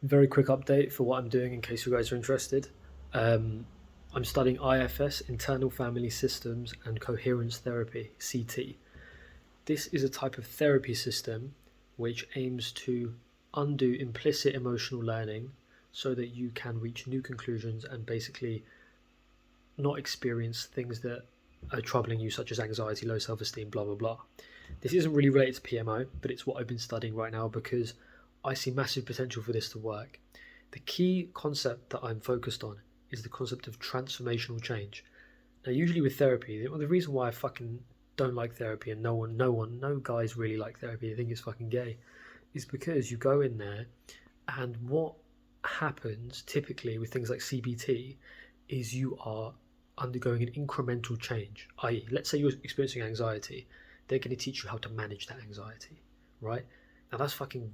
Very quick update for what I'm doing in case you guys are interested. I'm studying IFS, Internal Family Systems, and Coherence Therapy, CT. This is a type of therapy system which aims to undo implicit emotional learning so that you can reach new conclusions and basically not experience things that are troubling you, such as anxiety, low self-esteem, blah, blah, blah. This isn't really related to PMO, but it's what I've been studying right now because I see massive potential for this to work. The key concept that I'm focused on is the concept of transformational change. Now, usually with therapy, the reason why I fucking don't like therapy and no guys really like therapy, I think it's fucking gay, is because you go in there and what happens typically with things like CBT is you are undergoing an incremental change, i.e., let's say you're experiencing anxiety, they're going to teach you how to manage that anxiety, right? Now that's fucking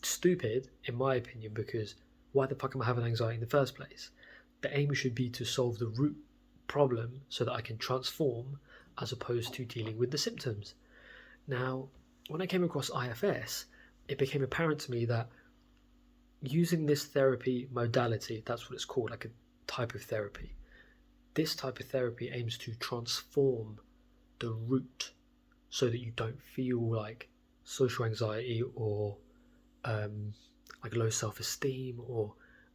stupid in my opinion, because why the fuck am I having anxiety in the first place? The aim should be to solve the root problem so that I can transform as opposed to dealing with the symptoms. Now, when I came across IFS, it became apparent to me that using this therapy modality, that's what it's called, like a type of therapy, this type of therapy aims to transform the root so that you don't feel like social anxiety or like low self-esteem, or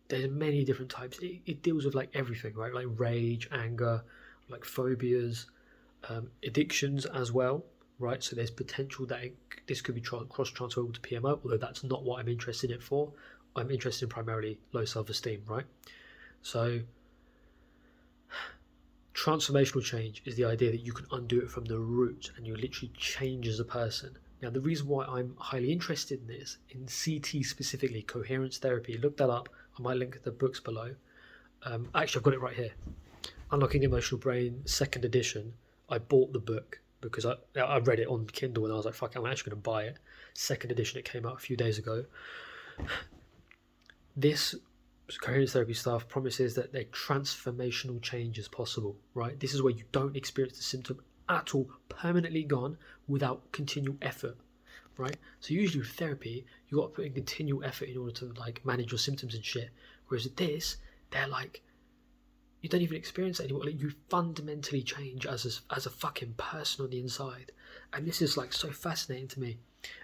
there's many different types. It deals with like everything, right? Like rage, anger, like phobias, addictions as well, right? So there's potential that this could be cross-transferable to PMO, although that's not what I'm interested in it for. I'm interested in primarily low self-esteem, right? So transformational change is the idea that you can undo it from the root and you literally change as a person. Now, the reason why I'm highly interested in this, in CT specifically, coherence therapy, look that up. I might link the books below. Actually, I've got it right here. Unlocking the Emotional Brain, second edition. I bought the book because I read it on Kindle and I was like, fuck, I'm actually going to buy it. Second edition, it came out a few days ago. This coherence therapy staff promises that a transformational change is possible, right? This is where you don't experience the symptom at all, permanently gone without continual effort, right? So usually with therapy, you got to put in continual effort in order to like manage your symptoms and shit. Whereas with this, they're like, you don't even experience it anymore. Like, you fundamentally change as a fucking person on the inside, and this is like so fascinating to me.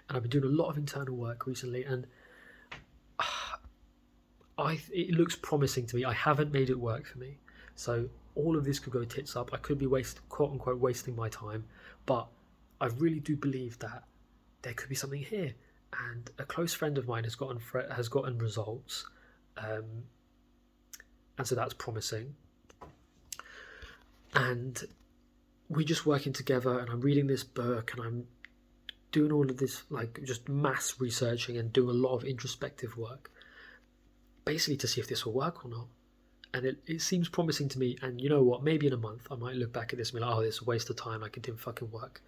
And I've been doing a lot of internal work recently, and it looks promising to me. I haven't made it work for me, so all of this could go tits up. I could be quote unquote wasting my time, but I really do believe that there could be something here. And a close friend of mine has gotten results, and so that's promising. And we're just working together, and I'm reading this book, and I'm doing all of this like just mass researching and doing a lot of introspective work, basically to see if this will work or not. And it seems promising to me. And you know what, maybe in a month I might look back at this and be like, oh, this is a waste of time, like it didn't fucking work.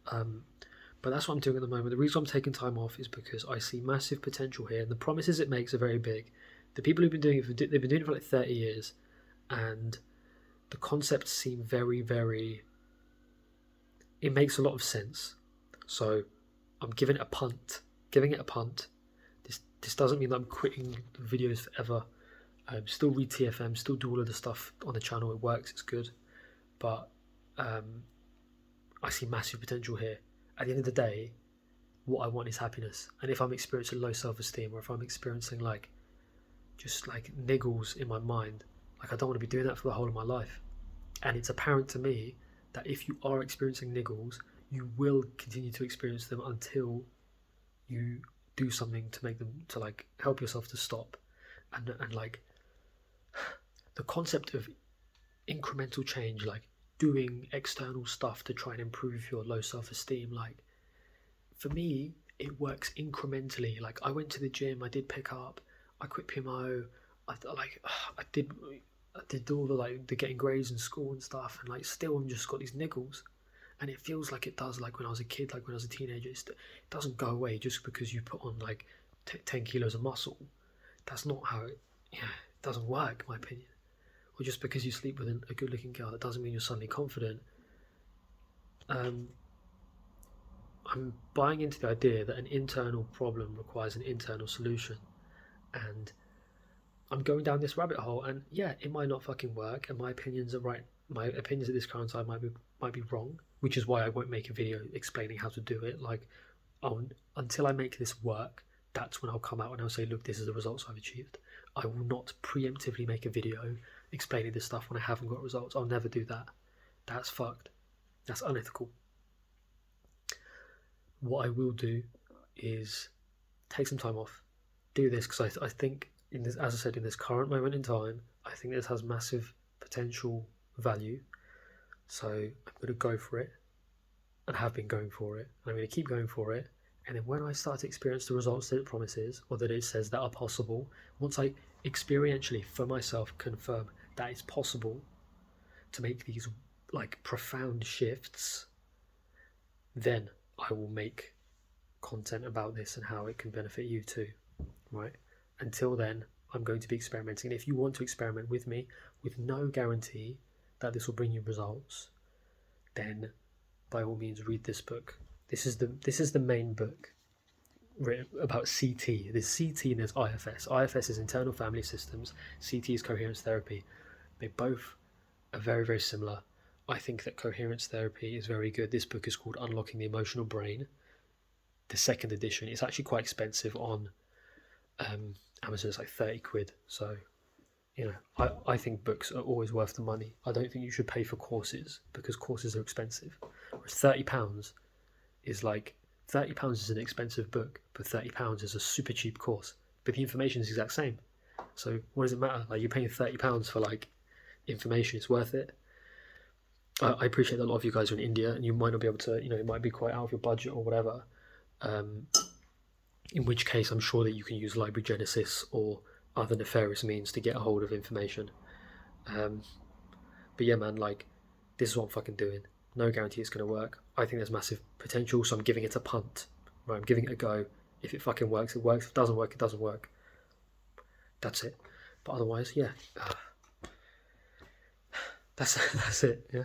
But that's what I'm doing at the moment. The reason I'm taking time off is because I see massive potential here, and the promises it makes are very big. The people who've been doing it, they've been doing it for like 30 years, and the concepts seem very, very, it makes a lot of sense. So I'm giving it a punt. This doesn't mean that I'm quitting videos forever. Still read TFM, still do all of the stuff on the channel. It works, it's good. But I see massive potential here. At the end of the day, what I want is happiness. And if I'm experiencing low self-esteem, or if I'm experiencing like just like niggles in my mind, like I don't want to be doing that for the whole of my life. And it's apparent to me that if you are experiencing niggles, you will continue to experience them until you do something to make them, to like help yourself to stop. And like the concept of incremental change, like doing external stuff to try and improve your low self-esteem, like for me it works incrementally. Like I went to the gym, I did pick up, I quit PMO, I did all the like the getting grades in school and stuff, and like still I'm just got these niggles. And it feels like it does, like when I was a kid, like when I was a teenager. It doesn't go away just because you put on like 10 kilos of muscle. That's not how it doesn't work, in my opinion. Or just because you sleep with a good looking girl, that doesn't mean you're suddenly confident. I'm buying into the idea that an internal problem requires an internal solution. And I'm going down this rabbit hole, and yeah, it might not fucking work, and my opinions are right. My opinions at this current time might be wrong, which is why I won't make a video explaining how to do it. Like, until I make this work, that's when I'll come out and I'll say, look, this is the results I've achieved. I will not preemptively make a video explaining this stuff when I haven't got results. I'll never do that. That's fucked. That's unethical. What I will do is take some time off, do this, because I think, in this, as I said, in this current moment in time, I think this has massive potential value. So I'm going to go for it, and have been going for it, and I'm going to keep going for it. And then when I start to experience the results that it promises, or that it says that are possible, once I experientially for myself confirm that it's possible to make these like profound shifts, then I will make content about this and how it can benefit you too, right? Until then, I'm going to be experimenting. And if you want to experiment with me with no guarantee that this will bring you results, then by all means read this book. This is the main book written about CT. There's CT and there's IFS. IFS is internal family systems. CT is coherence therapy. They both are very, very similar. I think that coherence therapy is very good. This book is called Unlocking the Emotional Brain. The second edition, it's actually quite expensive on Amazon. It's like 30 quid. So, you know, I think books are always worth the money. I don't think you should pay for courses, because courses are expensive. Whereas £30 is like, £30 is an expensive book, but £30 is a super cheap course. But the information is the exact same. So what does it matter? Like, you're paying £30 for like information, it's worth it. I appreciate that a lot of you guys are in India and you might not be able to, you know, it might be quite out of your budget or whatever. In which case, I'm sure that you can use Library Genesis or other nefarious means to get a hold of information. But yeah, man, like, this is what I'm fucking doing. No guarantee it's going to work. I think there's massive potential, so I'm giving it a punt. Right, I'm giving it a go. If it fucking works, it works. If it doesn't work, it doesn't work. That's it. But otherwise, yeah. That's it, yeah.